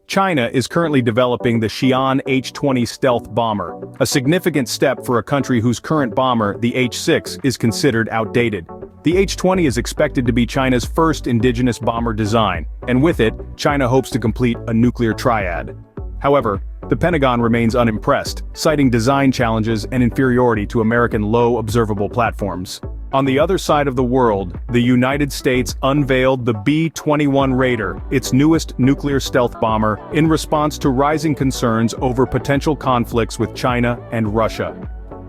China is currently developing the Xi'an H-20 stealth bomber, a significant step for a country whose current bomber, the H-6, is considered outdated. The H-20 is expected to be China's first indigenous bomber design, and with it, China hopes to complete a nuclear triad. However, the Pentagon remains unimpressed, citing design challenges and inferiority to American low-observable platforms. On the other side of the world, the United States unveiled the B-21 Raider, its newest nuclear stealth bomber, in response to rising concerns over potential conflicts with China and Russia.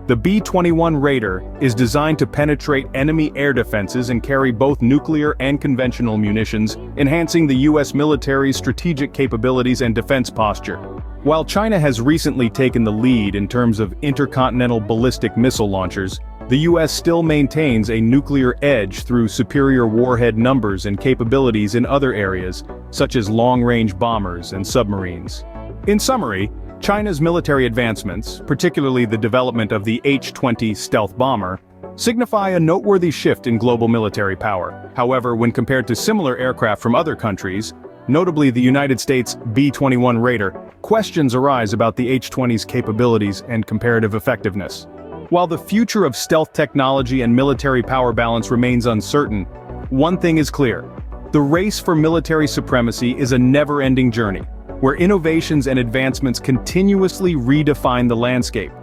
The B-21 Raider is designed to penetrate enemy air defenses and carry both nuclear and conventional munitions, enhancing the U.S. military's strategic capabilities and defense posture. While China has recently taken the lead in terms of intercontinental ballistic missile launchers, the U.S. still maintains a nuclear edge through superior warhead numbers and capabilities in other areas, such as long-range bombers and submarines. In summary, China's military advancements, particularly the development of the H-20 stealth bomber, signify a noteworthy shift in global military power. However, when compared to similar aircraft from other countries, notably the United States B-21 Raider, questions arise about the H-20's capabilities and comparative effectiveness. While the future of stealth technology and military power balance remains uncertain, one thing is clear: the race for military supremacy is a never-ending journey, where innovations and advancements continuously redefine the landscape.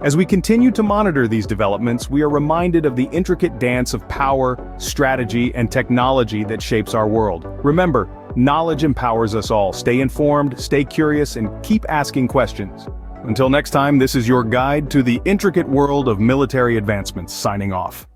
As we continue to monitor these developments, we are reminded of the intricate dance of power, strategy, and technology that shapes our world. Remember, knowledge empowers us all. Stay informed, stay curious, and keep asking questions. Until next time, this is your guide to the intricate world of military advancements, signing off.